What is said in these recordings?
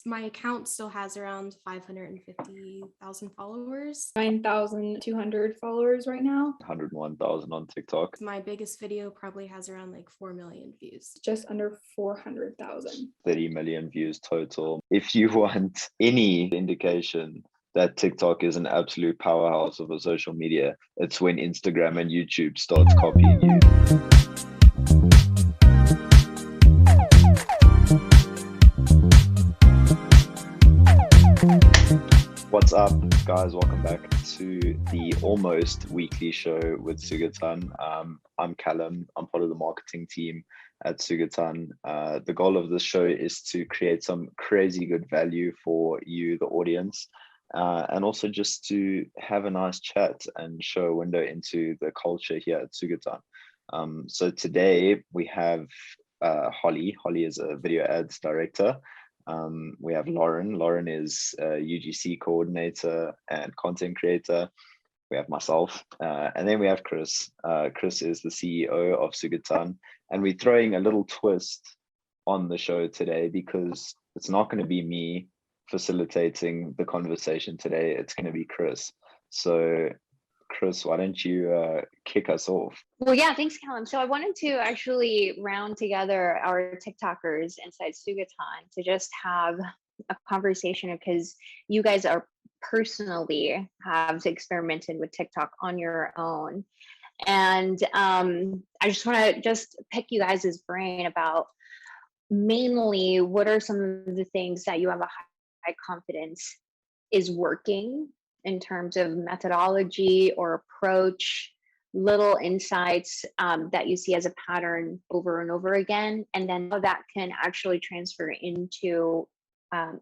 My account still has around 550,000 followers. 9,200 followers right now. 101,000 on TikTok. My biggest video probably has around like 4 million views. Just under 400,000. 30 million views total. If you want any indication that TikTok is an absolute powerhouse of a social media, it's when Instagram and YouTube starts copying you. What's up, guys? Welcome back to the almost weekly show with Sugatan. I'm Callum. I'm part of the marketing team at Sugatan. The goal of this show is to create some crazy good value for you, the audience, and also just to have a nice chat and show a window into the culture here at Sugatan. So today we have Holly. Holly is a video ads director. We have Lauren. Lauren is a UGC coordinator and content creator. We have myself, and then we have Chris. Chris is the CEO of Sugatan, and we're throwing a little twist on the show today because it's not going to be me facilitating the conversation today. It's going to be Chris. So Chris, why don't you kick us off? Well, yeah, thanks, Callum. So I wanted to actually round together our TikTokers inside Sugatan to just have a conversation because you guys are personally have experimented with TikTok on your own. And I just want to just pick you guys' brain about mainly what are some of the things that you have a high confidence is working in terms of methodology or approach, little insights that you see as a pattern over and over again, and then how that can actually transfer into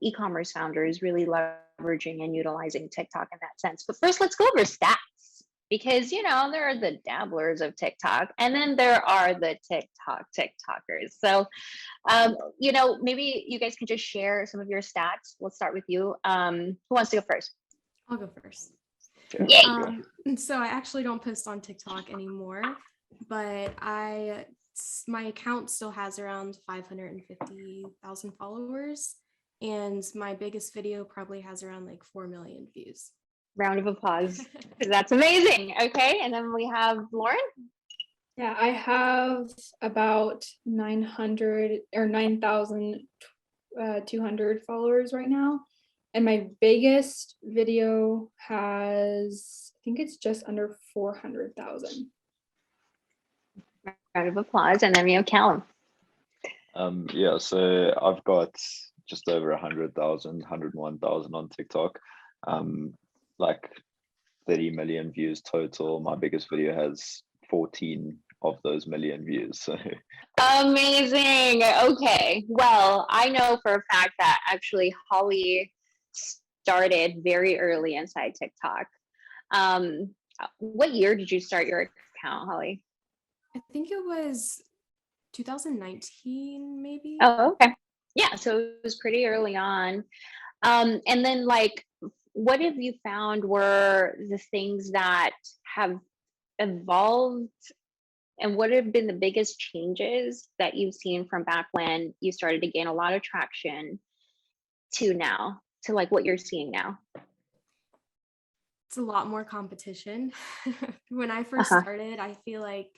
e-commerce founders really leveraging and utilizing TikTok in that sense. But first, let's go over stats, because there are the dabblers of TikTok, and then there are the TikTokers. So, maybe you guys can just share some of your stats. Let's start with you. Who wants to go first? I'll go first. Yay! So I actually don't post on TikTok anymore, but my account still has around 550,000 followers, and my biggest video probably has around like 4 million views. Round of applause, because that's amazing. Okay, and then we have Lauren. Yeah, I have about 900 or 9,200 followers right now. And my biggest video has, I think it's just under 400,000. Round of applause, and then we have Callum. Yeah, so I've got just over 100,000, 101,000 on TikTok. Like 30 million views total. My biggest video has 14 of those million views. So Amazing. Okay. Well, I know for a fact that actually Holly started very early inside TikTok. What year did you start your account, Holly? I think it was 2019, maybe. Oh, okay. Yeah, so it was pretty early on. And then what have you found were the things that have evolved, and what have been the biggest changes that you've seen from back when you started to gain a lot of traction to now, to what you're seeing now? It's a lot more competition. When I first started, I feel like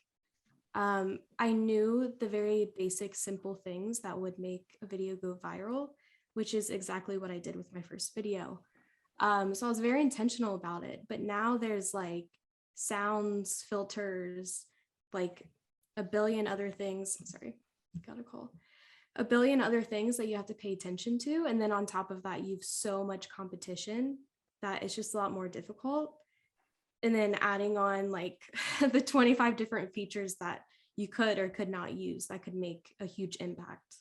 I knew the very basic, simple things that would make a video go viral, which is exactly what I did with my first video. So I was very intentional about it. But now there's sounds, filters, a billion other things. Sorry, got a call. A billion other things that you have to pay attention to. And then on top of that, you've so much competition that it's just a lot more difficult. And then adding on the 25 different features that you could or could not use that could make a huge impact.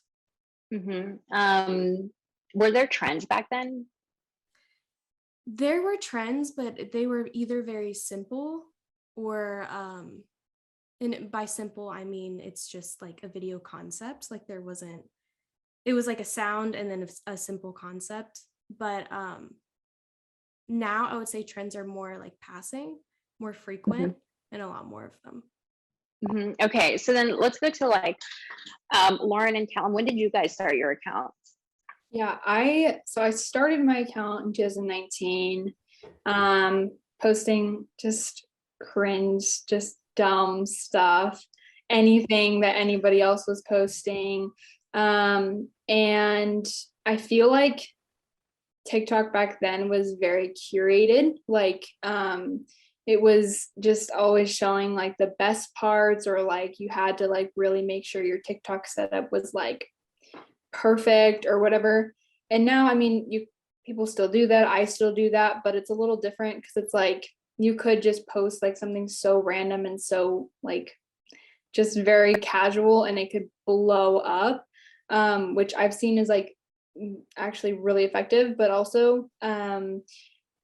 Mm-hmm. Were there trends back then? There were trends, but they were either very simple or and by simple, I mean, it's just a video concept. It was a sound and then a simple concept. But now I would say trends are more passing, more frequent, and a lot more of them. Okay, so then let's go to Lauren and Callum. When did you guys start your accounts? Yeah, so I started my account in 2019, posting just cringe, just dumb stuff, anything that anybody else was posting. And I feel like TikTok back then was very curated. Like, it was just always showing like the best parts, or like you had to like really make sure your TikTok setup was like perfect or whatever. And now, I mean, people still do that. I still do that, but it's a little different because it's like you could just post like something so random and so like just very casual and it could blow up, which I've seen is like actually really effective, but also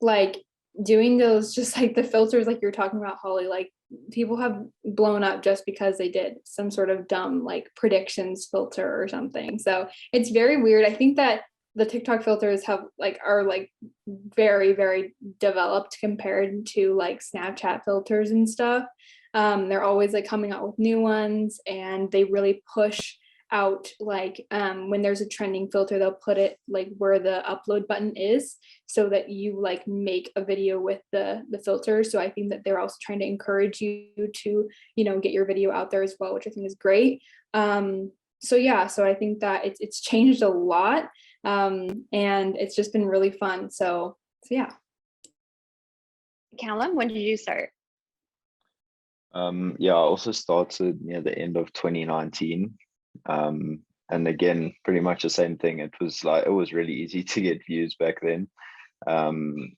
like doing those just like the filters like you're talking about, Holly, like people have blown up just because they did some sort of dumb like predictions filter or something. So it's very weird. I think that the TikTok filters are like very, very developed compared to like Snapchat filters and stuff. They're always like coming out with new ones, and they really push out like when there's a trending filter, they'll put it like where the upload button is, so that you like make a video with the filter. So I think that they're also trying to encourage you to, you know, get your video out there as well, which I think is great. So yeah, so I think that it's changed a lot, and it's just been really fun. So yeah. Callum, when did you start? Yeah, I also started near the end of 2019. And again, pretty much the same thing. It was really easy to get views back then. And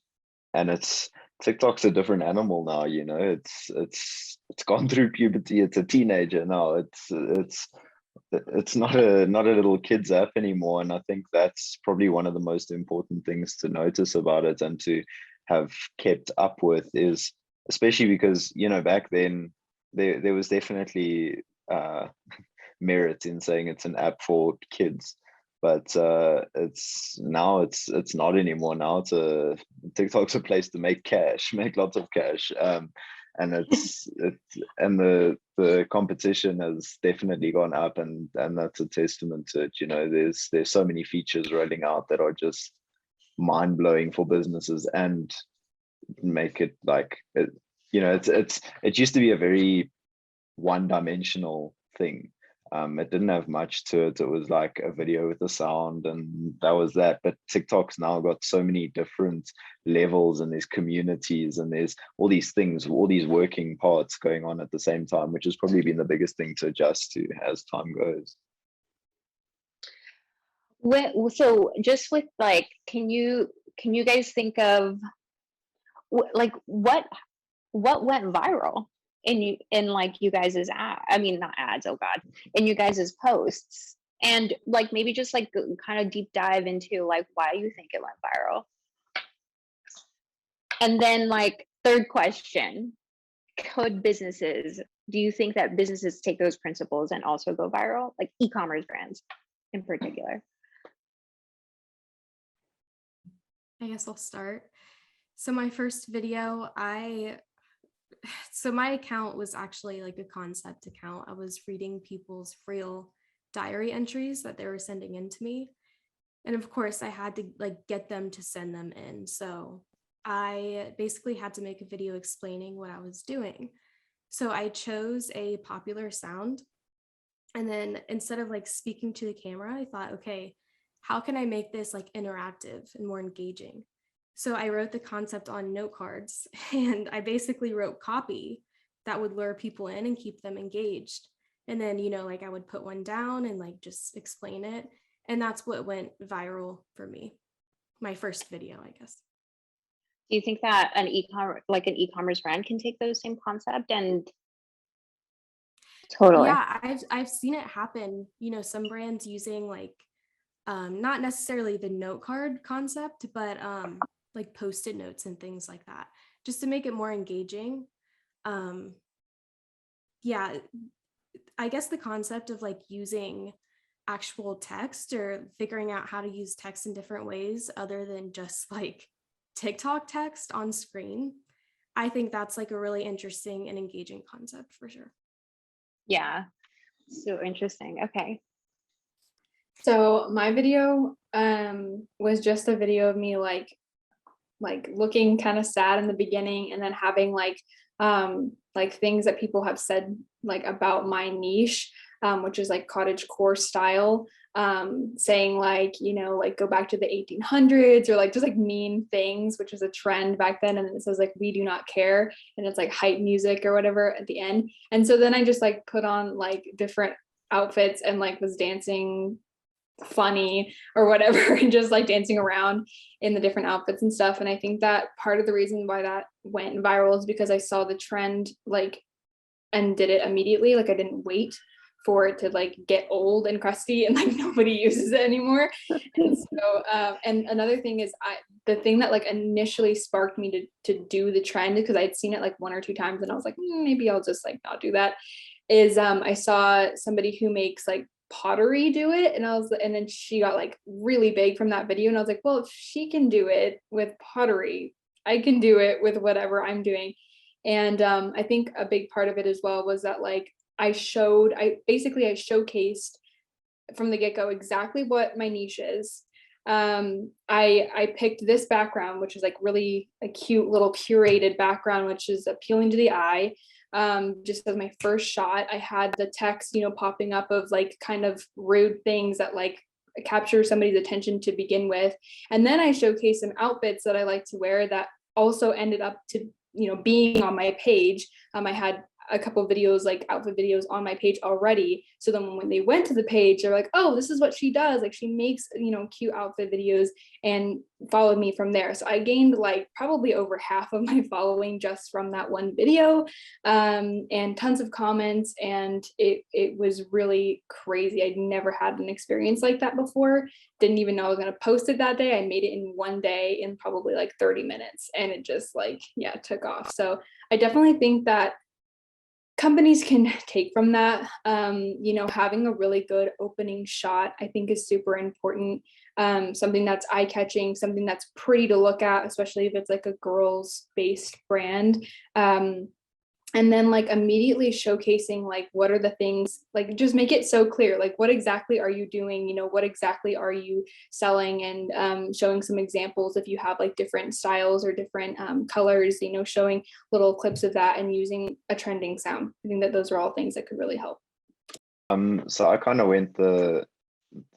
TikTok's a different animal now, you know. It's gone through puberty. It's a teenager now. It's not a little kids app anymore. And I think that's probably one of the most important things to notice about it and to have kept up with, is especially because, you know, back then there was definitely merit in saying it's an app for kids, but it's not anymore. Now TikTok's a place to make cash, make lots of cash. And and the competition has definitely gone up, and that's a testament to it. You know, there's so many features rolling out that are just mind blowing for businesses and make it like it, you know, it used to be a very one dimensional thing. It didn't have much to it. It was like a video with a sound, and that was that. But TikTok's now got so many different levels, and there's communities, and there's all these things, all these working parts going on at the same time, which has probably been the biggest thing to adjust to as time goes. So just with like, can you guys think of like what went viral in like you guys's I mean, not ads, oh god, in you guys's posts, and like maybe just like kind of deep dive into like why you think it went viral. And then like third question, do you think that businesses take those principles and also go viral, like e-commerce brands in particular? I guess I'll start. So my first video, so my account was actually like a concept account. I was reading people's real diary entries that they were sending in to me. And of course I had to like get them to send them in. So I basically had to make a video explaining what I was doing. So I chose a popular sound. And then instead of like speaking to the camera, I thought, okay, how can I make this like interactive and more engaging? So I wrote the concept on note cards, and I basically wrote copy that would lure people in and keep them engaged. And then, you know, like I would put one down and like just explain it. And that's what went viral for me. My first video, I guess. Do you think that an e-commerce brand can take those same concept and totally? Yeah, I've seen it happen. You know, some brands using like not necessarily the note card concept, but like post-it notes and things like that, just to make it more engaging. Yeah, I guess the concept of like using actual text or figuring out how to use text in different ways other than just like TikTok text on screen, I think that's like a really interesting and engaging concept for sure. Yeah, so interesting. Okay. So my video, was just a video of me like looking kind of sad in the beginning, and then having like things that people have said like about my niche, which is like cottagecore style, saying like, you know, like go back to the 1800s, or like just like mean things, which was a trend back then. And then it says like, we do not care, and it's like hype music or whatever at the end. And so then I just like put on like different outfits and like was dancing funny or whatever, and just like dancing around in the different outfits and stuff. And I think that part of the reason why that went viral is because I saw the trend like and did it immediately. Like I didn't wait for it to like get old and crusty and like nobody uses it anymore. And so and another thing is the thing that like initially sparked me to do the trend, because I'd seen it like one or two times and I was like, maybe I'll just like not do that, is I saw somebody who makes like pottery do it, and then she got like really big from that video, and I was like, well, if she can do it with pottery, I can do it with whatever I'm doing. And I think a big part of it as well was that like I showcased from the get-go exactly what my niche is. I picked this background, which is like really a cute little curated background, which is appealing to the eye. Just as my first shot, I had the text, you know, popping up of like kind of rude things that like capture somebody's attention to begin with. And then I showcased some outfits that I like to wear that also ended up to, you know, being on my page. I had a couple of videos, like outfit videos on my page already. So then when they went to the page, they're like, oh, this is what she does. Like she makes, you know, cute outfit videos, and followed me from there. So I gained like probably over half of my following just from that one video, and tons of comments. And it was really crazy. I'd never had an experience like that before. Didn't even know I was going to post it that day. I made it in one day in probably like 30 minutes, and it just like, yeah, took off. So I definitely think that companies can take from that. You know, having a really good opening shot, I think, is super important. Something that's eye-catching, something that's pretty to look at, especially if it's like a girls-based brand. And then like immediately showcasing like what are the things, like just make it so clear, like what exactly are you doing, you know, what exactly are you selling, and showing some examples if you have like different styles or different colors, you know, showing little clips of that, and using a trending sound. I think that those are all things that could really help. So I kind of went the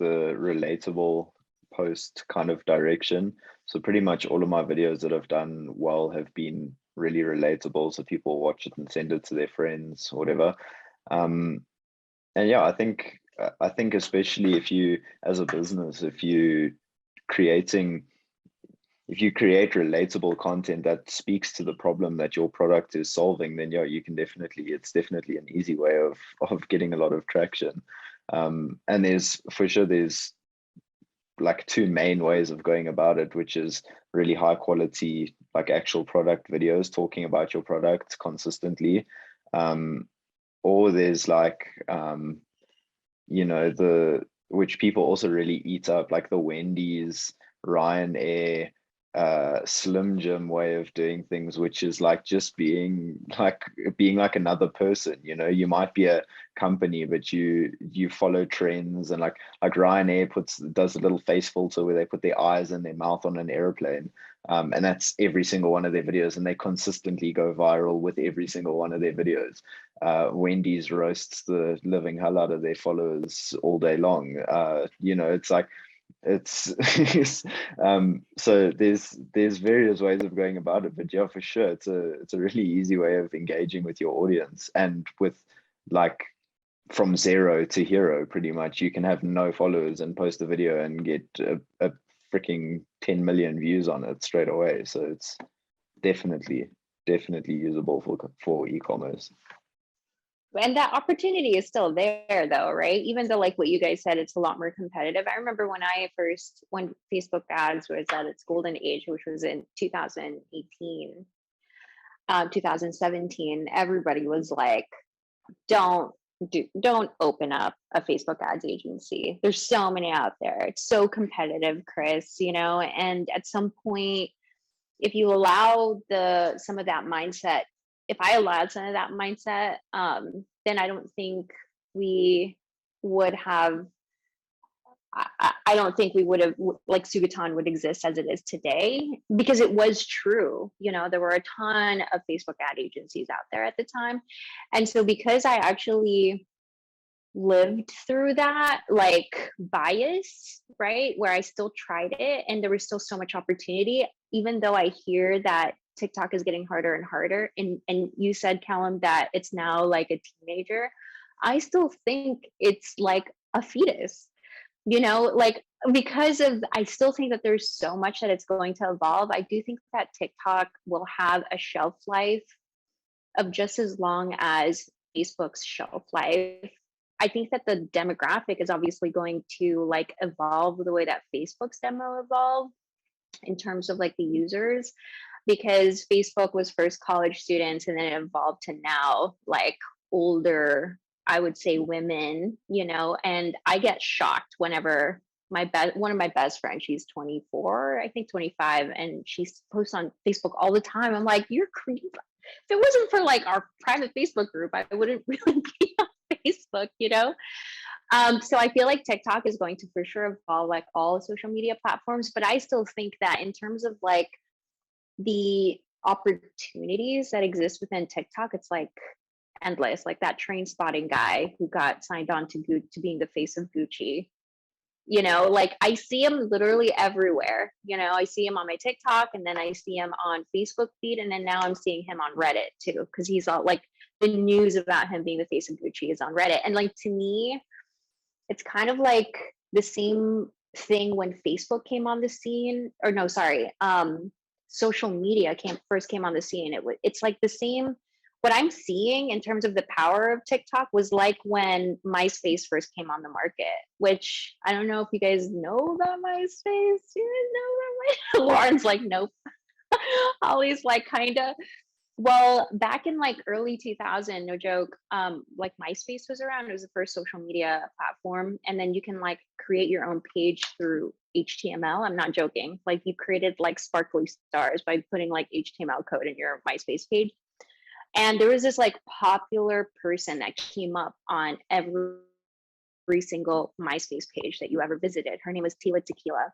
relatable post kind of direction. So pretty much all of my videos that I've done well have been really relatable, so people watch it and send it to their friends or whatever. And yeah, I think especially if you, as a business, if you create relatable content that speaks to the problem that your product is solving, then yeah, it's definitely an easy way of getting a lot of traction. And there's like two main ways of going about it, which is really high quality, like actual product videos talking about your product consistently. Or there's like, you know, which people also really eat up, like the Wendy's, Ryanair, Slim Jim way of doing things, which is like just being like another person. You know, you might be a company, but you follow trends, and like Ryanair does a little face filter where they put their eyes and their mouth on an airplane, and that's every single one of their videos, and they consistently go viral with every single one of their videos. Wendy's roasts the living hell out of their followers all day long. You know, it's like it's so there's various ways of going about it, but yeah, for sure, it's a really easy way of engaging with your audience. And with like from zero to hero, pretty much, you can have no followers and post a video and get a freaking 10 million views on it straight away. So it's definitely usable for e-commerce. And that opportunity is still there though, right? Even though, like what you guys said, it's a lot more competitive. I remember when Facebook ads was at its golden age, which was in 2018, 2017, everybody was like, don't open up a Facebook ads agency. There's so many out there. It's so competitive, Chris, you know, and at some point, if you allow some of that mindset, if I allowed some of that mindset, then I don't think we would have I don't think we would have, like, Sugatan would exist as it is today, because it was true. You know, there were a ton of Facebook ad agencies out there at the time. And so because I actually lived through that, like, bias, right, where I still tried it and there was still so much opportunity, even though I hear that TikTok is getting harder and harder. And you said, Callum, that it's now like a teenager. I still think it's like a fetus, you know, like, because of, I still think that there's so much that it's going to evolve. I do think that TikTok will have a shelf life of just as long as Facebook's shelf life. I think that the demographic is obviously going to like evolve the way that Facebook's demo evolved in terms of like the users, because Facebook was first college students and then it evolved to now like older, I would say, women, you know. And I get shocked whenever one of my best friends, she's 24, I think 25, and she posts on Facebook all the time. I'm like, you're creepy. If it wasn't for like our private Facebook group, I wouldn't really be on Facebook, you know. So I feel like TikTok is going to for sure evolve like all social media platforms, but I still think that in terms of like the opportunities that exist within TikTok, it's like endless. Like that train spotting guy who got signed on to being the face of Gucci. You know, like I see him literally everywhere. You know, I see him on my TikTok, and then I see him on Facebook feed, and then now I'm seeing him on Reddit too, because he's all like the news about him being the face of Gucci is on Reddit. And like to me, it's kind of like the same thing when Facebook came on the scene, or no, sorry, social media first came on the scene. It's like the same. What I'm seeing in terms of the power of TikTok was like when MySpace first came on the market, which I don't know if you guys know about MySpace. You guys know about Lauren's like, nope. Holly's like, kinda. Well, back in like early 2000, no joke, like MySpace was around. It was the first social media platform. And then you can like create your own page through HTML. I'm not joking. Like you created like sparkly stars by putting like HTML code in your MySpace page. And there was this like popular person that came up on every single MySpace page that you ever visited. Her name was Tila Tequila.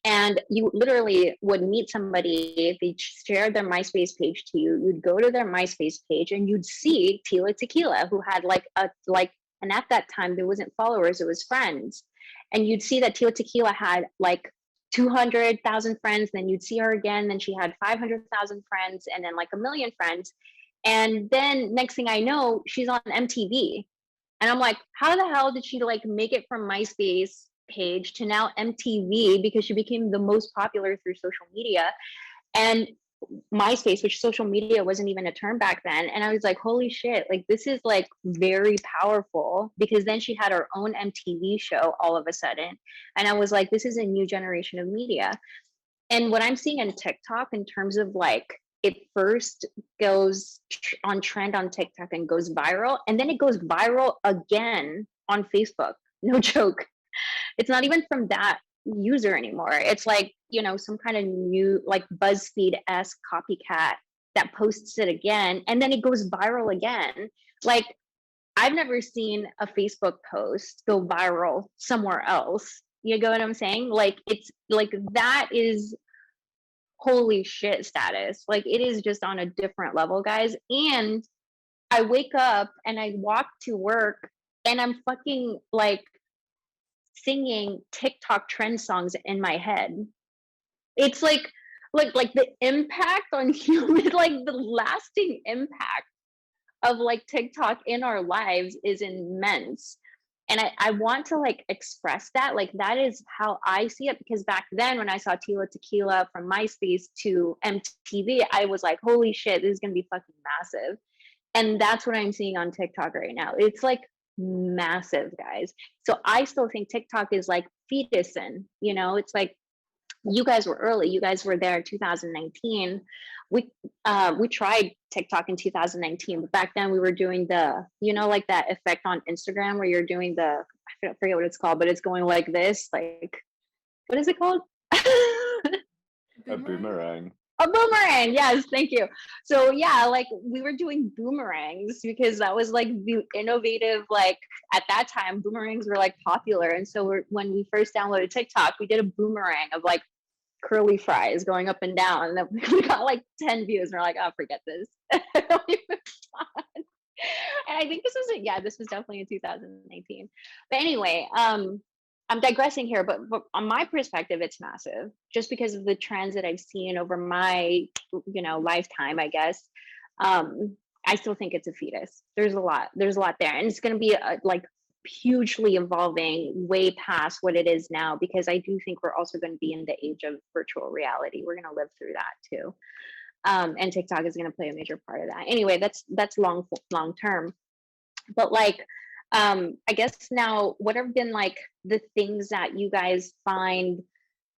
And you literally would meet somebody, they shared their MySpace page to you. You'd go to their MySpace page and you'd see Tila Tequila, who had and at that time there wasn't followers, it was friends. And you'd see that Tila Tequila had like 200,000 friends. Then you'd see her again, then she had 500,000 friends, and then like 1 million friends. And then next thing I know, she's on MTV. And I'm like, how the hell did she like make it from MySpace page to now MTV? Because she became the most popular through social media. And MySpace, which social media wasn't even a term back then. And I was like, holy shit, like this is like very powerful, because then she had her own MTV show all of a sudden. And I was like, this is a new generation of media. And what I'm seeing in TikTok in terms of like, it first goes on trend on TikTok and goes viral, and then it goes viral again on Facebook. No joke. It's not even from that user anymore. It's like, you know, some kind of new like BuzzFeed-esque copycat that posts it again, and then it goes viral again. Like I've never seen a Facebook post go viral somewhere else. You know what I'm saying? Like it's like that is holy shit status. Like it is just on a different level, guys. And I wake up and I walk to work and I'm fucking like singing TikTok trend songs in my head. It's like the impact on human, like the lasting impact of like TikTok in our lives is immense. And I want to like express that, like that is how I see it, because back then when I saw Tila Tequila from MySpace to MTV, I was like, holy shit, this is gonna be fucking massive. And that's what I'm seeing on TikTok right now. It's like massive, guys. So I still think TikTok is like fetusing, you know, it's like you guys were early. You guys were there in 2019. We tried TikTok in 2019, but back then we were doing the, you know, like that effect on Instagram where you're doing the, I forget what it's called, but it's going like this, like, what is it called? A boomerang. A boomerang, yes, thank you. So yeah, like we were doing boomerangs because that was like the innovative, like at that time boomerangs were like popular. And so when we first downloaded TikTok, we did a boomerang of like curly fries going up and down, and then we got like 10 views, and we're like, oh, forget this. We moved on. And I think this was this was definitely in 2018. But anyway, I'm digressing here, but on my perspective, it's massive just because of the trends that I've seen over my, lifetime, I guess. I still think it's a fetus. There's a lot there, and it's going to be like hugely evolving way past what it is now, because I do think we're also going to be in the age of virtual reality. We're going to live through that too. And TikTok is going to play a major part of that. Anyway, that's long term. But like, I guess now, what have been like the things that you guys find,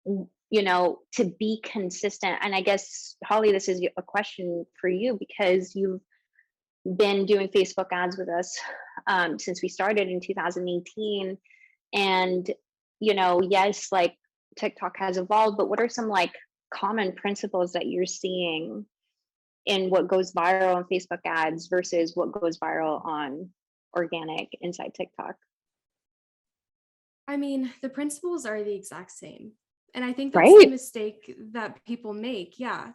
to be consistent? And I guess, Holly, this is a question for you, because you've been doing Facebook ads with us since we started in 2018. And, yes, like TikTok has evolved, but what are some like common principles that you're seeing in what goes viral on Facebook ads versus what goes viral on organic inside TikTok? I mean, the principles are the exact same. And I think that's Right. the mistake that people make. Yeah.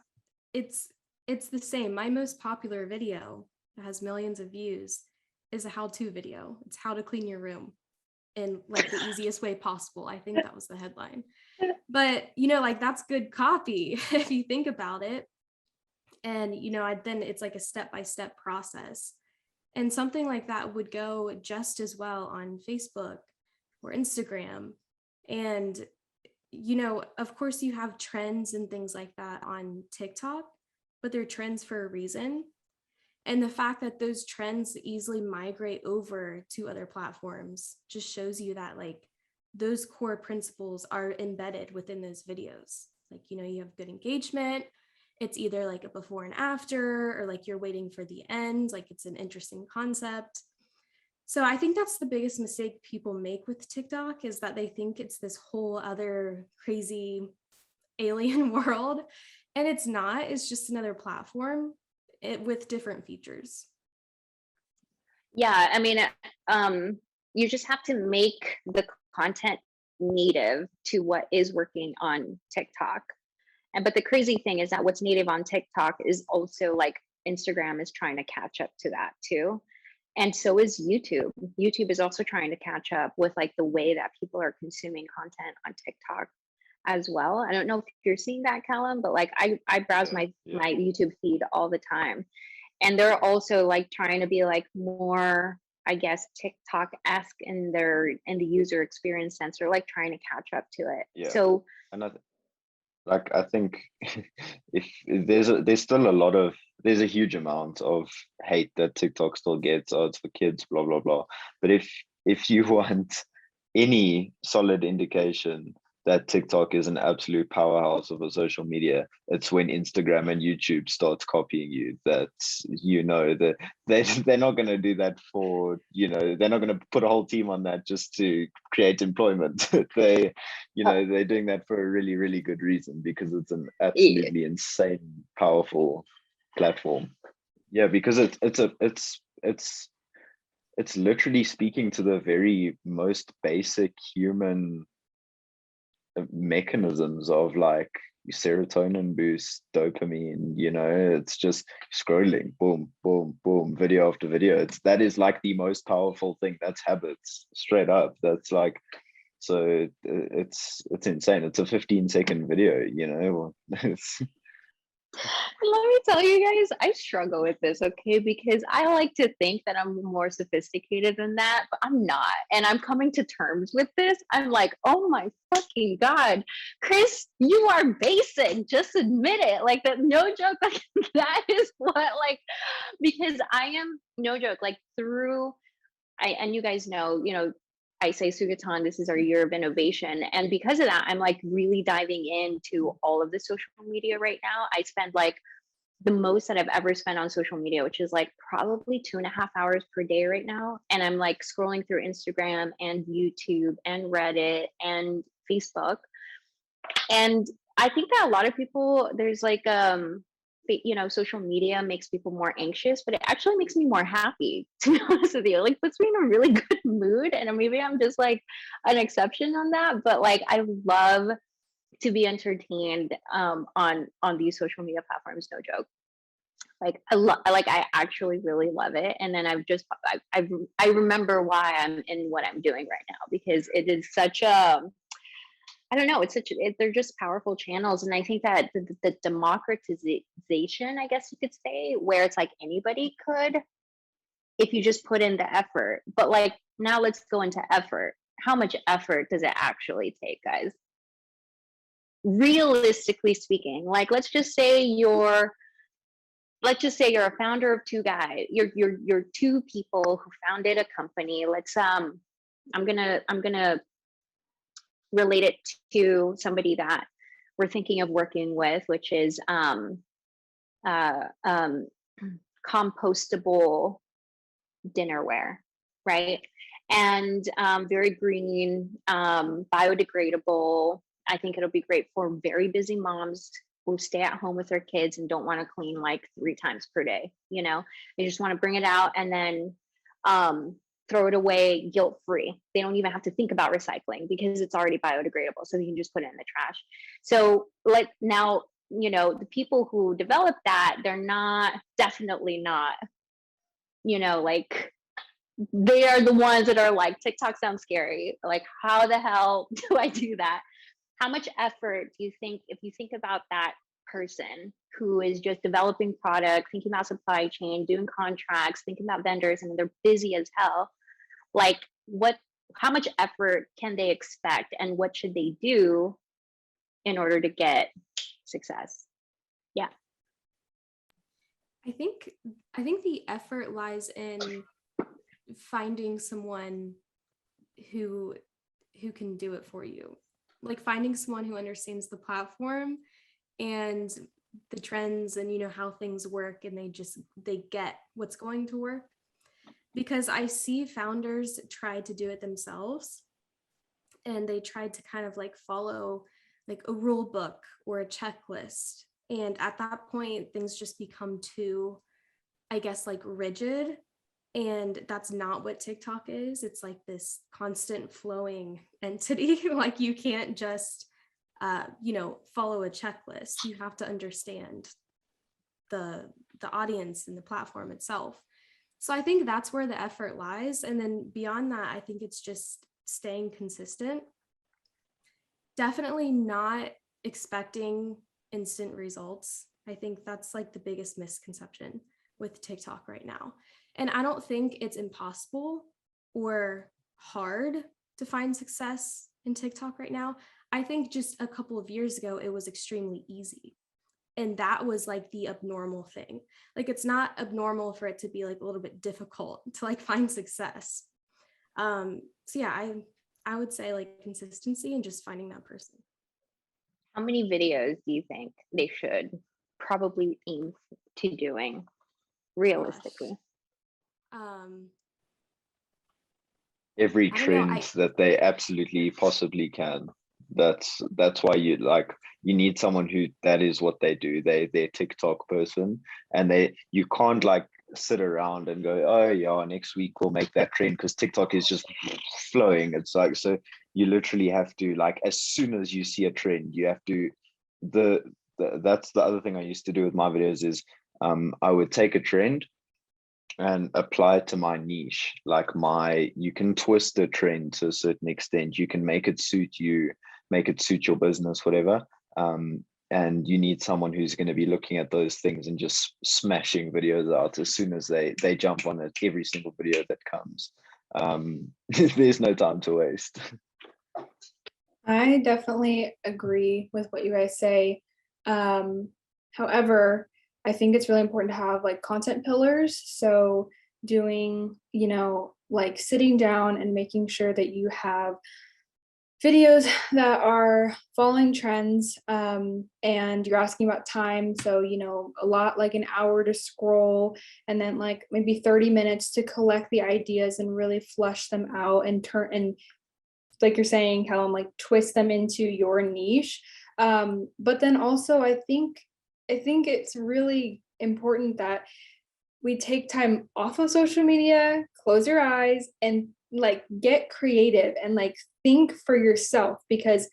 It's the same. My most popular video that has millions of views is a how-to video. It's how to clean your room in like the easiest way possible. I think that was the headline. But, like that's good copy if you think about it. And, then it's like a step-by-step process. And something like that would go just as well on Facebook or Instagram. And, of course, you have trends and things like that on TikTok, but they're trends for a reason. And the fact that those trends easily migrate over to other platforms just shows you that like those core principles are embedded within those videos. Like, you have good engagement. It's either like a before and after, or like you're waiting for the end, like it's an interesting concept. So I think that's the biggest mistake people make with TikTok, is that they think it's this whole other crazy alien world. And it's not. It's just another platform with different features. Yeah, I mean, you just have to make the content native to what is working on TikTok. But the crazy thing is that what's native on TikTok is also like Instagram is trying to catch up to that too. And so is YouTube. YouTube is also trying to catch up with like the way that people are consuming content on TikTok as well. I don't know if you're seeing that, Callum, but like I browse my YouTube feed all the time. And they're also like trying to be like more, I guess, TikTok-esque in the user experience sense, or like trying to catch up to it. Yeah. So and I think if there's still there's a huge amount of hate that TikTok still gets. Oh, it's for kids, blah blah blah. But if you want any solid indication that TikTok is an absolute powerhouse of a social media, it's when Instagram and YouTube starts copying you. That that they're not going to do that for, they're not going to put a whole team on that just to create employment. They're doing that for a really, really good reason, because it's an absolutely insane, powerful platform. Yeah, because it's literally speaking to the very most basic human mechanisms of like serotonin boost, dopamine. It's just scrolling, boom boom boom, video after video. That is like the most powerful thing. That's habits, straight up. That's like, so it's insane. It's a 15-second video. let me tell you guys, I struggle with this, okay? Because I like to think that I'm more sophisticated than that, but I'm not. And I'm coming to terms with this. I'm like, oh my fucking God, Chris, you are basic. Just admit it. Like that, no joke. Like, that is what, like, because I am, no joke, like and you guys know, I say Sugatan, this is our year of innovation. And because of that, I'm like really diving into all of the social media right now. I spend like the most that I've ever spent on social media, which is like probably 2.5 hours per day right now. And I'm like scrolling through Instagram and YouTube and Reddit and Facebook. And I think that a lot of people, there's like social media makes people more anxious, but it actually makes me more happy, to be honest with you. Like, puts me in a really good mood, and maybe I'm just like an exception on that, but like I love to be entertained on these social media platforms, no joke. Like I actually really love it, and then I remember why I'm in what I'm doing right now, because it is such a, I don't know, they're just powerful channels. And I think that the democratization, I guess you could say, where it's like anybody could, if you just put in the effort. But like, now let's go into effort. How much effort does it actually take, guys? Realistically speaking, like, let's just say you're a founder of two guys. You're two people who founded a company. I'm gonna relate it to somebody that we're thinking of working with, which is compostable dinnerware, right? And very green, biodegradable. I think it'll be great for very busy moms who stay at home with their kids and don't want to clean like 3 times per day. They just want to bring it out and then throw it away guilt-free. They don't even have to think about recycling because it's already biodegradable, so you can just put it in the trash. So like, now, the people who develop that, they're definitely not, like, they are the ones that are like, TikTok sounds scary. Like, how the hell do I do that? How much effort do you think, if you think about that person who is just developing product, thinking about supply chain, doing contracts, thinking about vendors, and they're busy as hell, like, how much effort can they expect, and what should they do in order to get success? Yeah. I think the effort lies in finding someone who can do it for you. Like, finding someone who understands the platform and the trends and how things work, and they get what's going to work. Because I see founders try to do it themselves, and they tried to kind of like follow like a rule book or a checklist, and at that point things just become too, I guess, like rigid. And that's not what TikTok is. It's like this constant flowing entity. Like, you can't just follow a checklist. You have to understand the audience and the platform itself. So I think that's where the effort lies. And then beyond that, I think it's just staying consistent. Definitely not expecting instant results. I think that's like the biggest misconception with TikTok right now. And I don't think it's impossible or hard to find success in TikTok right now. I think just a couple of years ago, it was extremely easy. And that was like the abnormal thing. Like, it's not abnormal for it to be like a little bit difficult to like find success. So yeah, I would say like consistency and just finding that person. How many videos do you think they should probably aim to doing realistically? Every trend that they absolutely possibly can. That's why you need someone who, that is what they do. They're TikTok person, and you can't like sit around and go, oh yeah, next week we'll make that trend, because TikTok is just flowing. It's like, so you literally have to, like, as soon as you see a trend, you have to, that's the other thing I used to do with my videos is I would take a trend and apply it to my niche. Like, you can twist a trend to a certain extent. You can make it suit you, make it suit your business, whatever. And you need someone who's going to be looking at those things and just smashing videos out as soon as they jump on it, every single video that comes. There's no time to waste. I definitely agree with what you guys say. However, I think it's really important to have like content pillars. So doing, like sitting down and making sure that you have videos that are following trends, and you're asking about time. So, a lot, like an hour to scroll, and then like maybe 30 minutes to collect the ideas and really flesh them out and like you're saying, Callum, like twist them into your niche. But then also I think it's really important that we take time off of social media, close your eyes, and like get creative and like think for yourself, because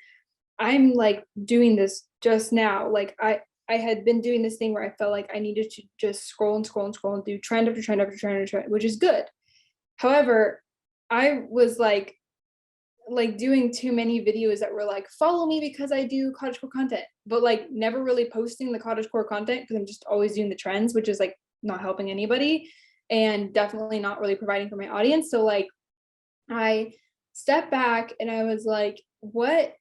I'm like doing this just now. Like I had been doing this thing where I felt like I needed to just scroll and scroll and scroll and do trend after trend after trend after trend, which is good. However, I was like doing too many videos that were like, follow me because I do cottagecore content, but like never really posting the cottagecore content because I'm just always doing the trends, which is like not helping anybody and definitely not really providing for my audience. So like I stepped back and I was like, what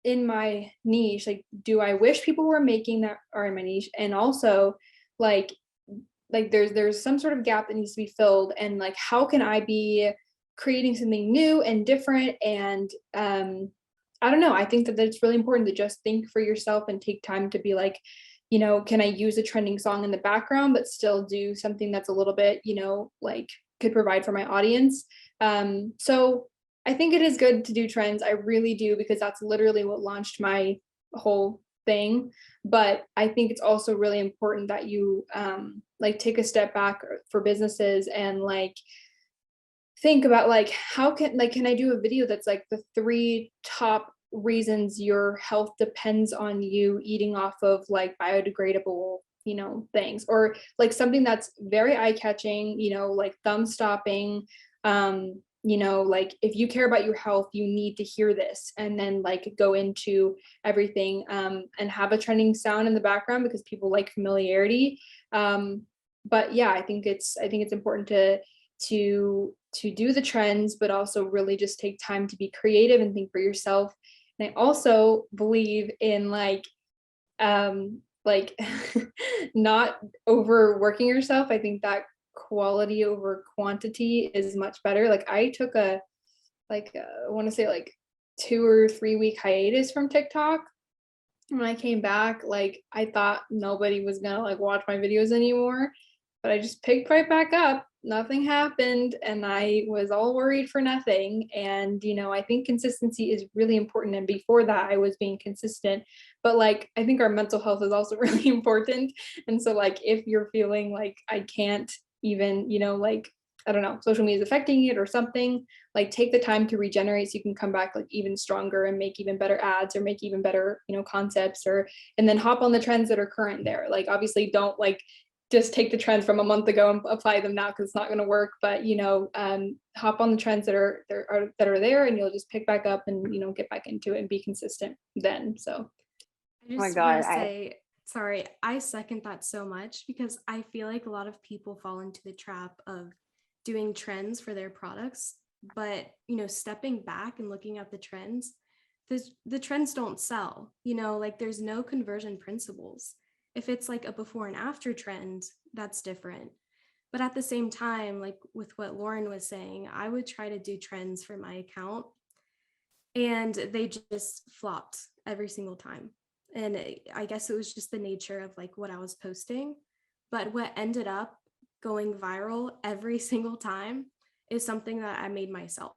in my niche, like, do I wish people were making that are in my niche? And also like there's some sort of gap that needs to be filled, and like how can I be creating something new and different? And I don't know, I think that it's really important to just think for yourself and take time to be like, you know, can I use a trending song in the background but still do something that's a little bit, you know, like could provide for my audience. So I think it is good to do trends, I really do, because that's literally what launched my whole thing. But I think it's also really important that you like take a step back for businesses and like think about like how can I do a video that's like the 3 top reasons your health depends on you eating off of like biodegradable, you know, things, or like something that's very eye-catching, you know, like thumb stopping. You know, like if you care about your health, you need to hear this, and then like go into everything, and have a trending sound in the background because people like familiarity. But yeah, I think it's important to do the trends, but also really just take time to be creative and think for yourself. And I also believe in like not overworking yourself. I think that quality over quantity is much better. Like I took I want to say like 2 or 3 week hiatus from TikTok. When I came back, like I thought nobody was gonna like watch my videos anymore, but I just picked right back up. Nothing happened, and I was all worried for nothing. And you know, I think consistency is really important. And before that, I was being consistent, but like I think our mental health is also really important. And so, like, if you're feeling like I can't even, you know, like I don't know, social media is affecting it or something, like take the time to regenerate so you can come back like even stronger and make even better ads or make even better, you know, concepts, or and then hop on the trends that are current there. Like obviously don't like just take the trends from a month ago and apply them now because it's not going to work, but you know, hop on the trends that are there, and you'll just pick back up and, you know, get back into it and be consistent then. So I Oh my just want God, to say, sorry, I second that so much because I feel like a lot of people fall into the trap of doing trends for their products, but you know, stepping back and looking at the trends, the trends don't sell, you know, like there's no conversion principles. If it's like a before and after trend, that's different. But at the same time, like with what Lauren was saying, I would try to do trends for my account and they just flopped every single time. And I guess it was just the nature of like what I was posting. But what ended up going viral every single time is something that I made myself.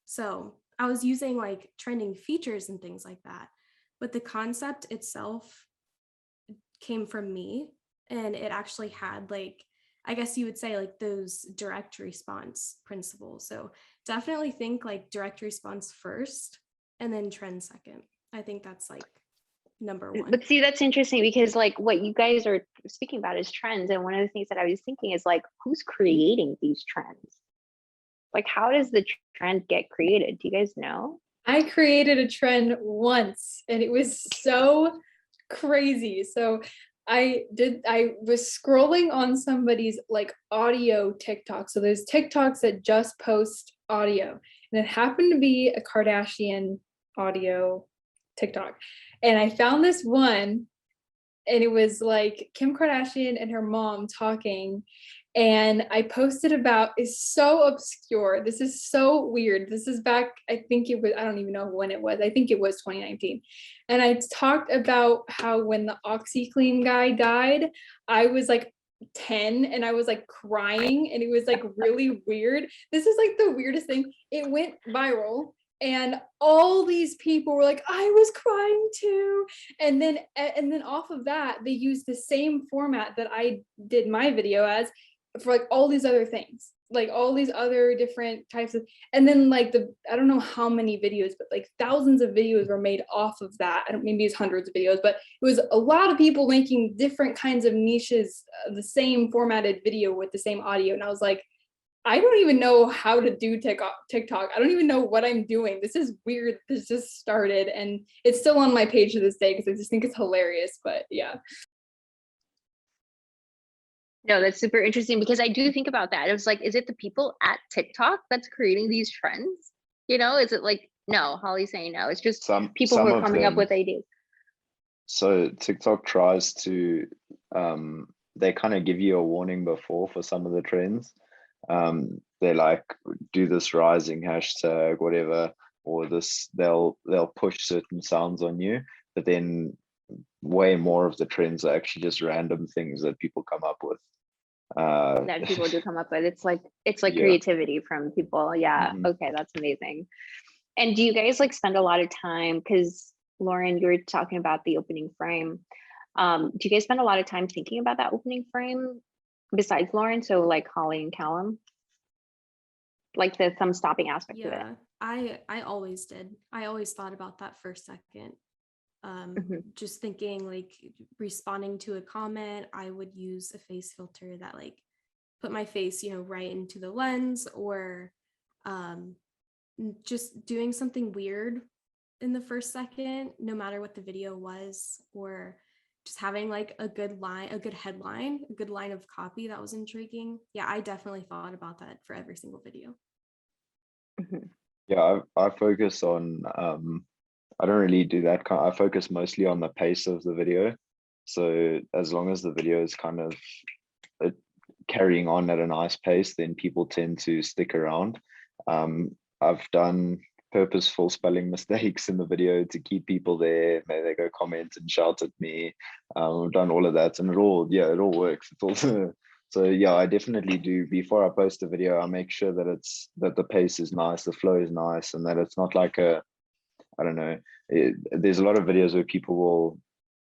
So I was using like trending features and things like that. But the concept itself came from me, and it actually had like, I guess you would say like those direct response principles. So definitely think like direct response first and then trend second. I think that's like number one. but see, that's interesting because like what you guys are speaking about is trends. And one of the things that I was thinking is like, who's creating these trends? Like, how does the trend get created? Do you guys know? I created a trend once and it was so crazy. So I was scrolling on somebody's like audio TikTok. So there's TikToks that just post audio, and it happened to be a Kardashian audio TikTok. And I found this one, and it was like Kim Kardashian and her mom talking. And I posted about, it's so obscure. This is so weird. This is back, I think it was, I don't even know when it was. I think it was 2019. And I talked about how when the OxyClean guy died, I was like 10 and I was like crying, and it was like really weird. This is like the weirdest thing. It went viral. and all these people were like, I was crying too. And then off of that, they used the same format that I did my video as for like all these other things, like all these other different types of, and then like I don't know how many videos, but like thousands of videos were made off of that. I don't, maybe it's hundreds of videos, but it was a lot of people making different kinds of niches, the same formatted video with the same audio. And I was like, I don't even know how to do TikTok. I don't even know what I'm doing. This is weird. This just started, and it's still on my page to this day because I just think it's hilarious. But yeah. No, that's super interesting because I do think about that. It was like, is it the people at TikTok that's creating these trends? You know, is it like, no, Holly's saying no. It's just people who are coming up with ideas. So TikTok tries to, they kind of give you a warning before for some of the trends. They like do this rising hashtag, whatever, or this, they'll push certain sounds on you, but then way more of the trends are actually just random things that people come up with. That people do come up with. It's like Yeah. creativity from people. Yeah. Okay, that's amazing. And do you guys like spend a lot of time, because Lauren, you were talking about the opening frame. Do you guys spend a lot of time thinking about that opening frame besides Lauren? So like Holly and Callum, like the thumb stopping aspect of it. Yeah, I always did. I always thought about that for a second. Just thinking like responding to a comment, I would use a face filter that like put my face, you know, right into the lens, or just doing something weird in the first second, no matter what the video was, or just having like a good line, a good headline, a good line of copy that was intriguing. Yeah, I definitely thought about that for every single video. Yeah, I focus on, I don't really do that kind. I focus mostly on the pace of the video. So as long as the video is kind of carrying on at a nice pace, then people tend to stick around. I've done purposeful spelling mistakes in the video to keep people there. Maybe they go comment and shout at me. I've done all of that, and it all works. It's also, so yeah, I definitely do. Before I post a video, I make sure that the pace is nice, the flow is nice, and that it's not like a, I don't know. There's a lot of videos where people will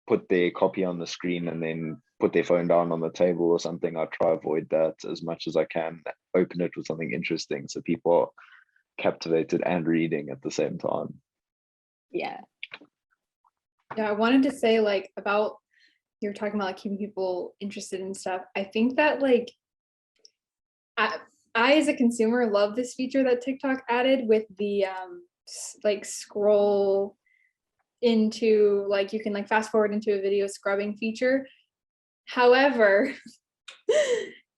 put their copy on the screen and then put their phone down on the table or something. I try to avoid that as much as I can. Open it with something interesting so people are captivated and reading at the same time. Yeah. Yeah, I wanted to say like about, you were talking about like keeping people interested in stuff. I think that like I as a consumer love this feature that TikTok added with the like scroll into, like you can like fast forward into a video scrubbing feature. However,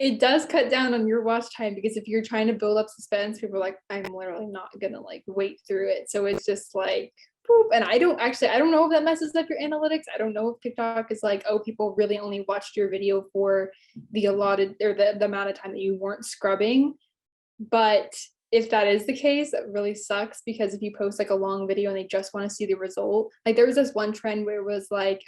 it does cut down on your watch time, because if you're trying to build up suspense, people are like, I'm literally not gonna like wait through it. So it's just like boop. And I don't know if that messes up your analytics. I don't know if TikTok is like, oh, people really only watched your video for the allotted or the amount of time that you weren't scrubbing. But if that is the case, that really sucks, because if you post like a long video and they just want to see the result, like there was this one trend where it was like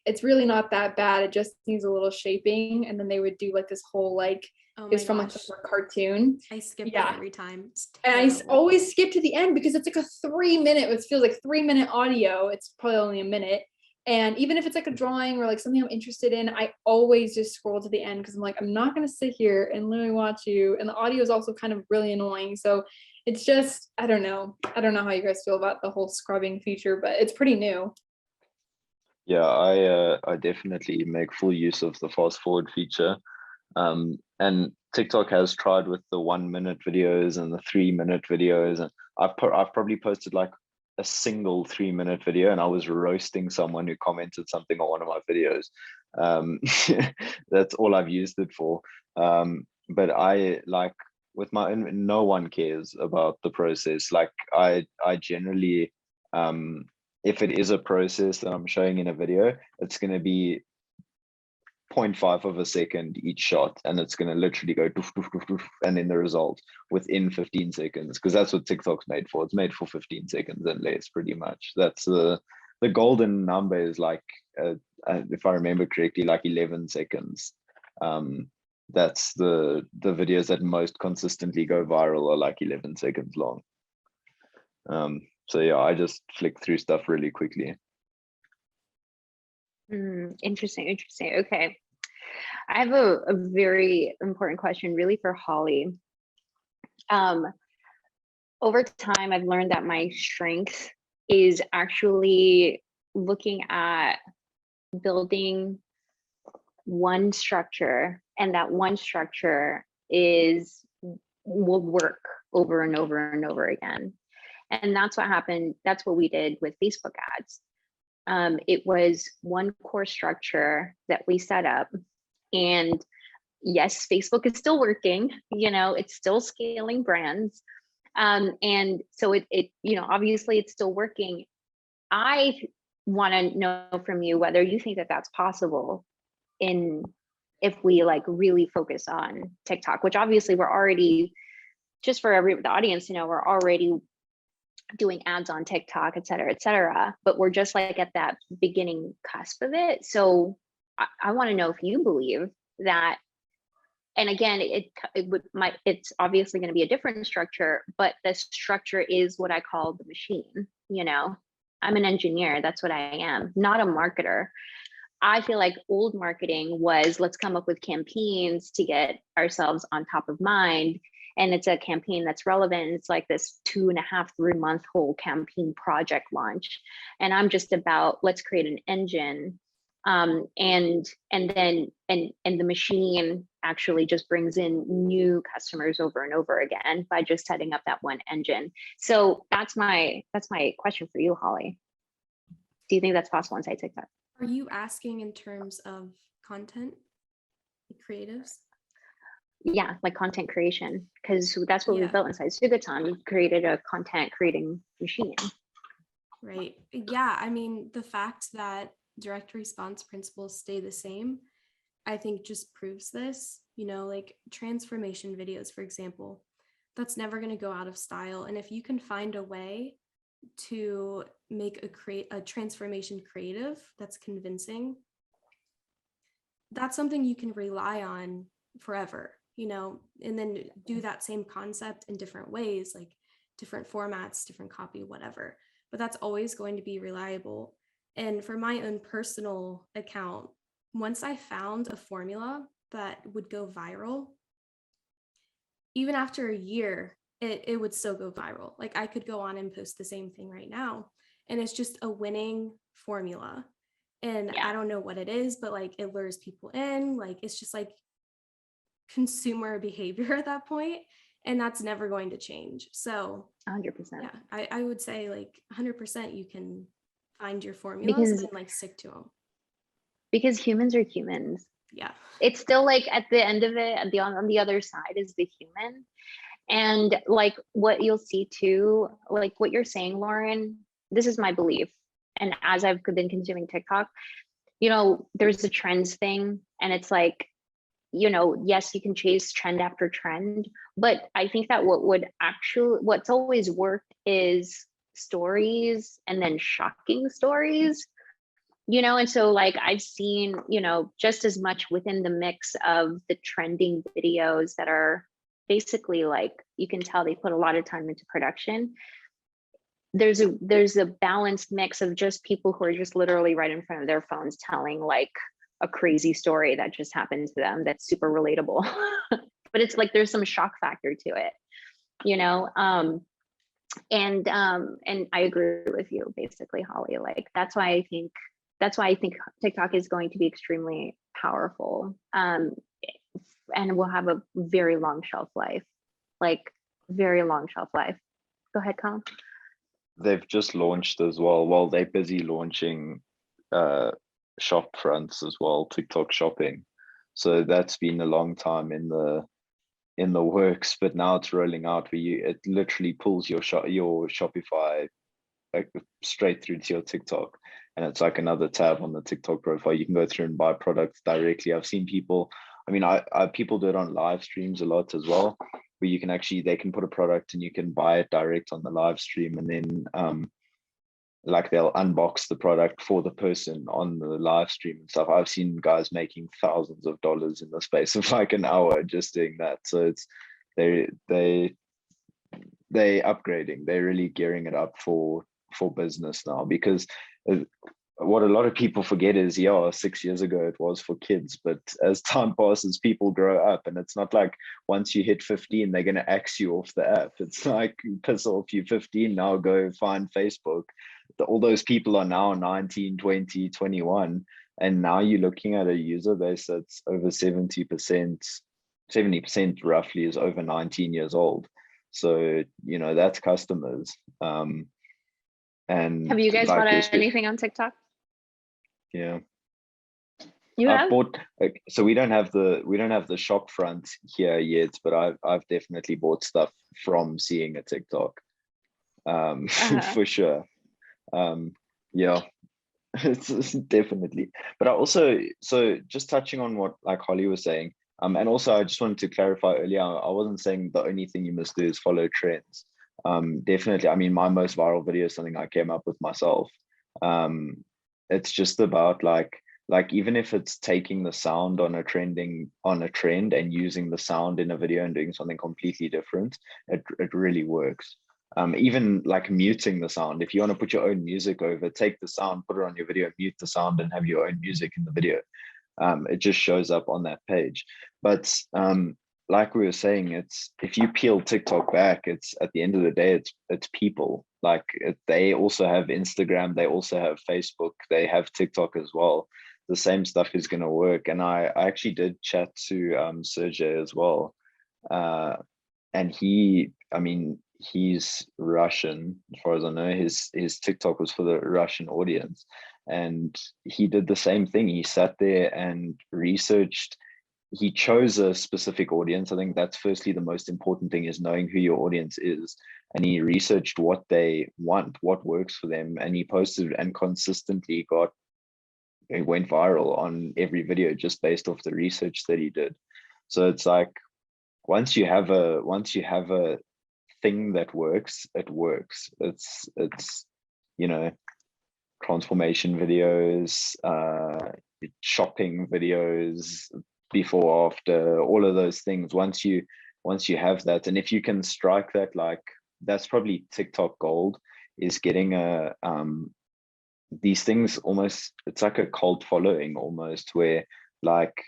it's really not that bad, it just needs a little shaping, and then they would do like this whole like it's from like a cartoon. I skip it every time. And I always skip to the end because it's like a 3 minute, it feels like 3 minute audio. It's probably only a minute. And even if it's like a drawing or like something I'm interested in, I always just scroll to the end, because I'm like, I'm not going to sit here and literally watch you. And the audio is also kind of really annoying. So it's just, I don't know how you guys feel about the whole scrubbing feature, but it's pretty new. Yeah, I definitely make full use of the fast forward feature. And TikTok has tried with the 1 minute videos and the 3 minute videos. And I've probably posted like a single 3 minute video, and I was roasting someone who commented something on one of my videos. That's all I've used it for. But I like with my own, no one cares about the process. Like I generally, if it is a process that I'm showing in a video, it's going to be 0.5 of a second each shot, and it's going to literally go doof, doof, doof, doof, and then the result within 15 seconds, because that's what TikTok's made for. It's made for 15 seconds and less, pretty much. That's the golden number is like, if I remember correctly, like 11 seconds. that's the videos that most consistently go viral are like 11 seconds long. So yeah, I just flick through stuff really quickly. Interesting. Okay. I have a very important question really for Holly. Over time, I've learned that my strength is actually looking at building one structure, and that one structure will work over and over and over again. And that's what happened. That's what we did with Facebook ads. It was one core structure that we set up, and yes, Facebook is still working, it's still scaling brands. And so it obviously it's still working. I want to know from you whether you think that that's possible if we like really focus on TikTok, which obviously we're already, just for the audience, we're already doing ads on TikTok, et cetera, but we're just like at that beginning cusp of it. So I want to know if you believe that, and again, it's obviously going to be a different structure, but the structure is what I call the machine. I'm an engineer. That's what I am, not a marketer. I feel like old marketing was, let's come up with campaigns to get ourselves on top of mind. And it's a campaign that's relevant. It's like this 2.5, 3 month whole campaign project launch. And I'm just about, let's create an engine. And then the machine actually just brings in new customers over and over again by just setting up that one engine. So that's my question for you, Holly. Do you think that's possible inside TikTok? Are you asking in terms of content, creatives? Yeah, like content creation, because that's what we built inside Sugatan. We created a content creating machine. Right. Yeah. I mean, the fact that direct response principles stay the same, I think just proves this. Like transformation videos, for example, that's never going to go out of style. And if you can find a way to make a transformation creative that's convincing, that's something you can rely on forever, and then do that same concept in different ways, like different formats, different copy, whatever. But that's always going to be reliable. And for my own personal account, once I found a formula that would go viral, even after a year, it would still go viral. Like I could go on and post the same thing right now, and it's just a winning formula. And I don't know what it is, but like it lures people in. Like it's just like consumer behavior at that point, and that's never going to change. So 100%. Yeah, I would say like 100% you can find your formulas and like stick to them. Because humans are humans. Yeah. It's still like at the end of it, on the other side is the human. And like what you'll see too, like what you're saying, Lauren, this is my belief. And as I've been consuming TikTok, there's the trends thing. And it's like, yes, you can chase trend after trend, but I think that what's always worked is stories, and then shocking stories, and so like I've seen, just as much within the mix of the trending videos that are basically like, you can tell they put a lot of time into production. There's a balanced mix of just people who are just literally right in front of their phones telling like a crazy story that just happened to them that's super relatable. But it's like there's some shock factor to it, and I agree with you basically, Holly. Like that's why I think TikTok is going to be extremely powerful, and will have a very long shelf life, like very long shelf life. Go ahead, Colin. They've just launched as well. Well, they're busy launching Shopfronts as well, TikTok shopping. So that's been a long time in the works, but now it's rolling out where it literally pulls your Shopify like straight through to your TikTok, and it's like another tab on the TikTok profile. You can go through and buy products directly. I've seen people, people do it on live streams a lot as well, where you can they can put a product and you can buy it direct on the live stream, and then like they'll unbox the product for the person on the live stream and stuff. I've seen guys making thousands of dollars in the space of like an hour just doing that. So it's they upgrading. They're really gearing it up for business now, because what a lot of people forget is, yeah, 6 years ago it was for kids, but as time passes, people grow up, and it's not like once you hit 15 they're going to axe you off the app. It's like, piss off, you 15 now, go find Facebook. All those people are now 19, 20, 21, and now you're looking at a user base that's over 70% roughly is over 19 years old. So that's customers. And have you guys like, bought anything on TikTok? Yeah, You I've have? bought, so we don't have the Shopfront here yet, but I've definitely bought stuff from seeing a TikTok, for sure. Yeah, it's definitely. But I also, so just touching on what like Holly was saying, and also I just wanted to clarify earlier, I wasn't saying the only thing you must do is follow trends. Definitely, I mean, my most viral video is something I came up with myself. It's just about like even if it's taking the sound on a trend and using the sound in a video and doing something completely different, it really works. Even like muting the sound, if you want to put your own music over, take the sound, put it on your video, mute the sound, and have your own music in the video. It just shows up on that page. But like we were saying, it's, if you peel TikTok back, it's, at the end of the day, it's people. Like they also have Instagram, they also have Facebook, they have TikTok as well. The same stuff is going to work. And I actually did chat to Sergey as well, and he's Russian, as far as I know. His TikTok was for the Russian audience, and he did the same thing. He sat there and researched. He chose a specific audience. I think that's firstly the most important thing, is knowing who your audience is. And he researched what they want, what works for them, and he posted and consistently it went viral on every video just based off the research that he did. So it's like, once you have a thing that works, it works. It's transformation videos, shopping videos, before, after, all of those things. Once you have that, and if you can strike that, like, that's probably TikTok gold, is getting these things almost, it's like a cult following almost, where like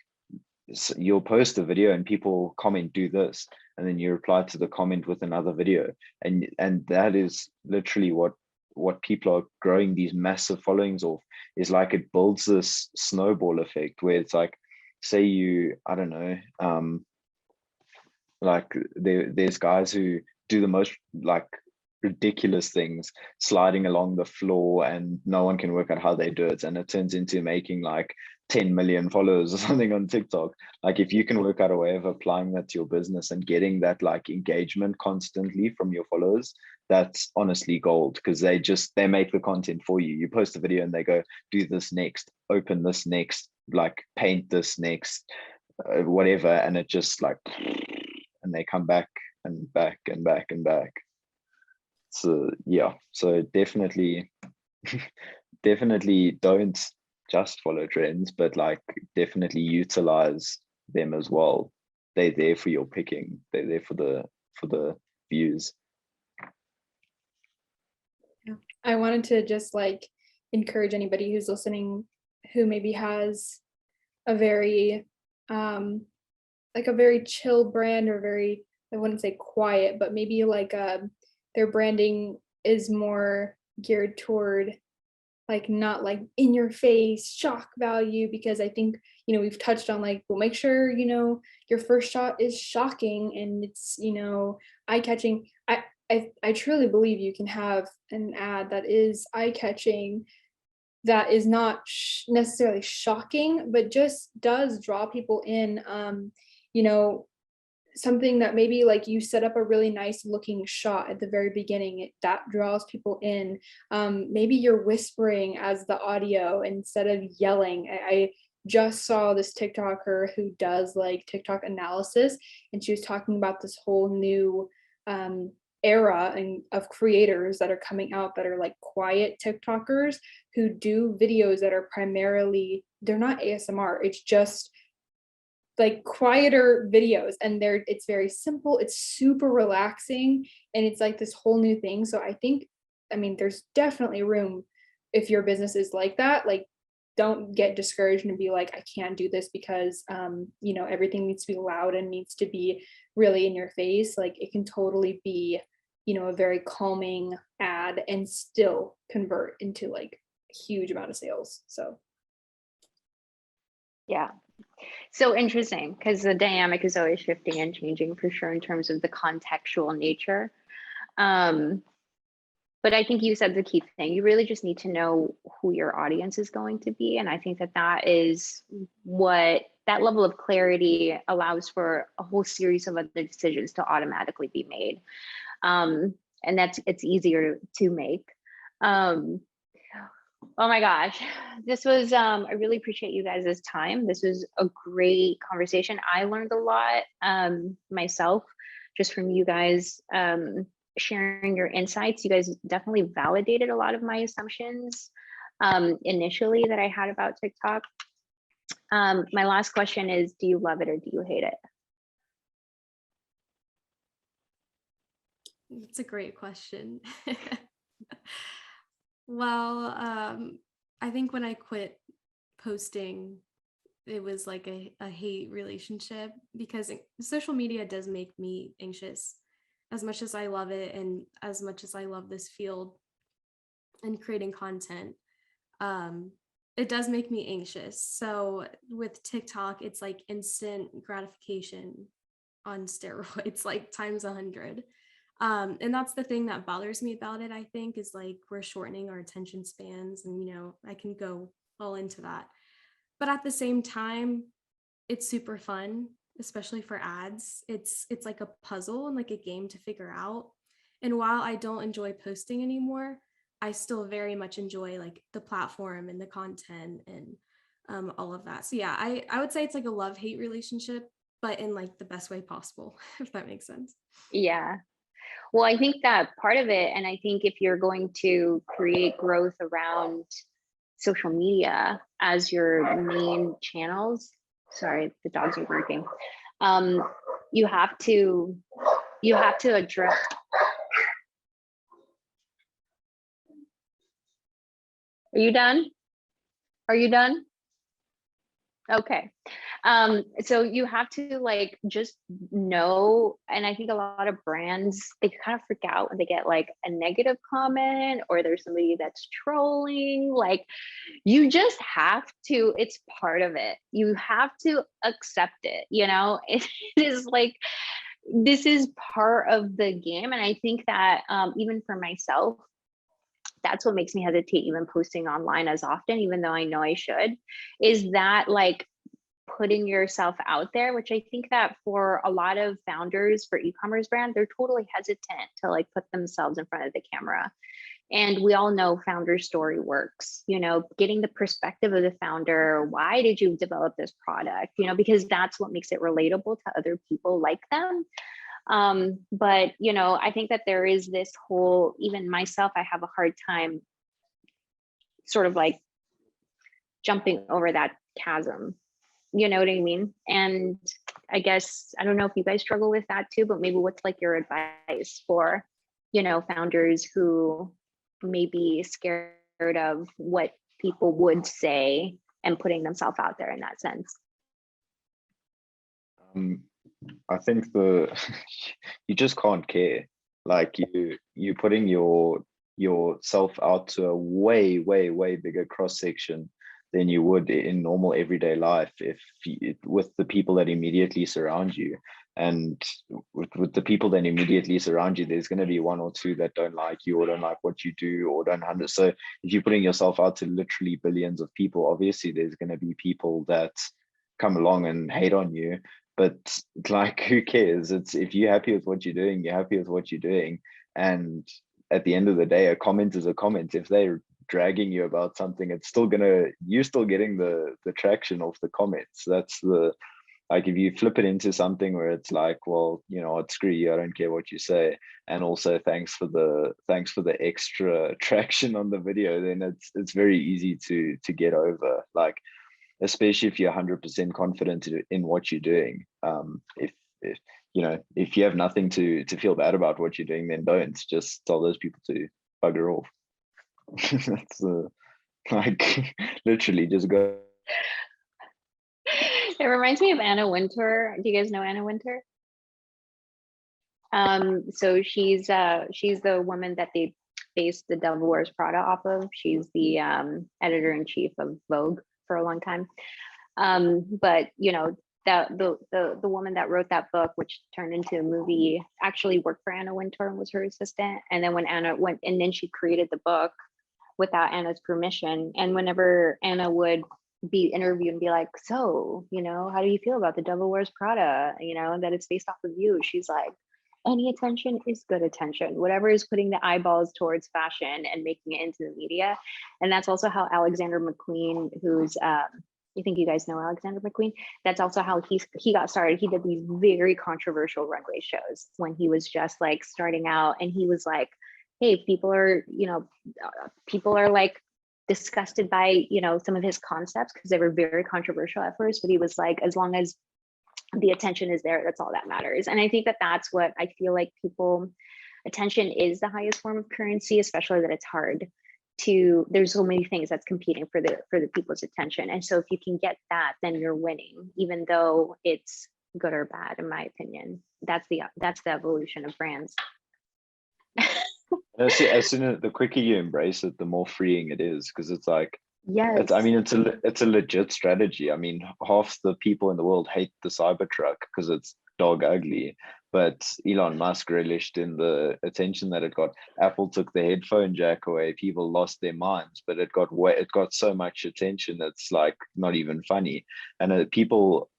you'll post a video and people comment, do this, and then you reply to the comment with another video, and that is literally what people are growing these massive followings of. Is like, it builds this snowball effect where it's like, say I don't know, like there's guys who do the most like ridiculous things, sliding along the floor, and no one can work out how they do it, and it turns into making like 10 million followers or something on TikTok. Like, if you can work out a way of applying that to your business and getting that like engagement constantly from your followers, that's honestly gold, because they make the content for you. You post a video and they go, do this next, open this next, like paint this next, whatever, and it just like, and they come back and back and back and back. So yeah, so definitely don't just follow trends, but like definitely utilize them as well. They're there for your picking. They're there for the views. Yeah. I wanted to just like encourage anybody who's listening who maybe has a very like a very chill brand, or very, I wouldn't say quiet, but maybe like their branding is more geared toward like, not like in your face shock value, because I think, we've touched on like, well, make sure, your first shot is shocking and it's, eye-catching. I truly believe you can have an ad that is eye-catching, that is not necessarily shocking, but just does draw people in. Something that maybe like you set up a really nice looking shot at the very beginning, that draws people in. Maybe you're whispering as the audio instead of yelling. I just saw this TikToker who does like TikTok analysis, and she was talking about this whole new era of creators that are coming out that are like quiet TikTokers who do videos that are primarily, they're not ASMR, it's just like quieter videos, and it's very simple, it's super relaxing, and it's like this whole new thing. So I think, I mean, there's definitely room if your business is like that. Like, don't get discouraged and be like, I can't do this because you know, everything needs to be loud and needs to be really in your face. Like, it can totally be, you know, a very calming ad and still convert into like a huge amount of sales. So Yeah. So interesting, because the dynamic is always shifting and changing for sure in terms of the contextual nature. But I think you said the key thing. You really just need to know who your audience is going to be. And I think that that is what that level of clarity allows for a whole series of other decisions to automatically be made. And it's easier to make. Oh my gosh, this was, I really appreciate you guys' time. This was a great conversation. I learned a lot myself just from you guys sharing your insights. You guys definitely validated a lot of my assumptions initially that I had about TikTok. My last question is, do you love it or do you hate it? It's a great question. Well, I think when I quit posting, it was like a hate relationship, because social media does make me anxious. As much as I love it and as much as I love this field and creating content, it does make me anxious. So with TikTok, it's like instant gratification on steroids, like times 100. And that's the thing that bothers me about it, I think, is like we're shortening our attention spans, and you know, I can go all into that. But at the same time, it's super fun, especially for ads. It's like a puzzle and like a game to figure out. And while I don't enjoy posting anymore, I still very much enjoy like the platform and the content and all of that. So yeah, I would say it's like a love-hate relationship, but in like the best way possible, if that makes sense. Yeah. Well, I think that part of it, and I think if you're going to create growth around social media as your main channels, sorry, the dogs are barking. You have to address. Are you done? Are you done? Okay. So you have to like just know, and I think a lot of brands, they kind of freak out when they get like a negative comment or there's somebody that's trolling. Like, you just have to, it's part of it. You have to accept it, you know? It is like, this is part of the game. And I think that even for myself, that's what makes me hesitate even posting online as often, even though I know I should, is that like putting yourself out there, which I think that for a lot of founders for e-commerce brands, they're totally hesitant to like put themselves in front of the camera. And we all know founder story works, you know, getting the perspective of the founder. Why did you develop this product? You know, because that's what makes it relatable to other people like them. But, you know, I think that there is this whole, even myself, I have a hard time sort of like jumping over that chasm. You know what I mean? And I guess, I don't know if you guys struggle with that too, but maybe what's like your advice for, you know, founders who may be scared of what people would say and putting themselves out there in that sense? I think you just can't care. Like you putting yourself out to a way bigger cross section than you would in normal everyday life with the people that immediately surround you. And with the people that immediately surround you, there's going to be one or two that don't like you or don't like what you do or don't understand. So if you're putting yourself out to literally billions of people, obviously there's going to be people that come along and hate on you. But like, who cares? It's, if you're happy with what you're doing, you're happy with what you're doing. And at the end of the day, a comment is a comment. If they're dragging you about something, it's still you're still getting the traction of the comments. That's Like if you flip it into something where it's like, well, you know what, screw you, I don't care what you say, and also thanks for the extra traction on the video, then it's very easy to get over. Like, especially if you're 100% confident in what you're doing. If you know, if you have nothing to feel bad about what you're doing, then don't. Just tell those people to bugger off. That's like literally just go. It reminds me of Anna Wintour. Do you guys know Anna Wintour? So she's the woman that they based The Devil Wears Prada off of. She's the editor-in-chief of Vogue for a long time. But you know, that the woman that wrote that book, which turned into a movie, actually worked for Anna Wintour and was her assistant. And then when Anna went, and then she created the book without Anna's permission. And whenever Anna would be interviewed and be like, so, you know, how do you feel about The Devil Wears Prada? You know, that it's based off of you. She's like, any attention is good attention, whatever is putting the eyeballs towards fashion and making it into the media. And that's also how Alexander McQueen, who's you think you guys know Alexander McQueen? That's also how he got started. He did these very controversial runway shows when he was just like starting out, and he was like, hey, people are, you know, people are like disgusted by, you know, some of his concepts because they were very controversial at first, but he was like, as long as the attention is there, that's all that matters. And I think that that's what I feel like people, attention is the highest form of currency, especially that it's hard to, there's so many things that's competing for the people's attention. And so if you can get that, then you're winning, even though it's good or bad, in my opinion. That's the evolution of brands. As soon as the quicker you embrace it, the more freeing it is, because it's like, yes, I mean, it's a legit strategy. I mean, half the people in the world hate the Cybertruck because it's dog ugly, but Elon Musk relished in the attention that it got. Apple took the headphone jack away, people lost their minds, but it got so much attention that's like not even funny. And people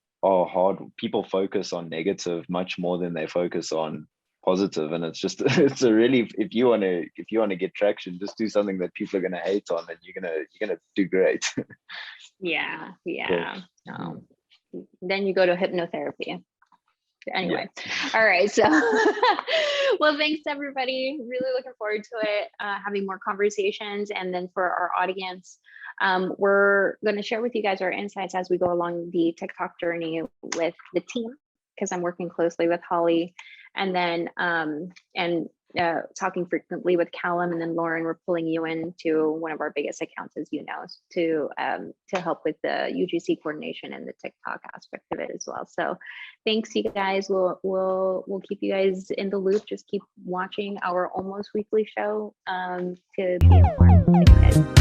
focus on negative much more than they focus on positive, and it's just it's a really, if you want to get traction, just do something that people are going to hate on, and you're gonna do great. yeah. Then you go to hypnotherapy. Anyway, yeah. All right, so well, thanks everybody, really looking forward to it, having more conversations. And then for our audience, we're going to share with you guys our insights as we go along the TikTok journey with the team, because I'm working closely with Holly, and then talking frequently with Callum, and then Lauren, we're pulling you into one of our biggest accounts, as you know, to help with the UGC coordination and the TikTok aspect of it as well. So thanks, you guys. We'll keep you guys in the loop. Just keep watching our almost weekly show to be informed. Thanks, guys.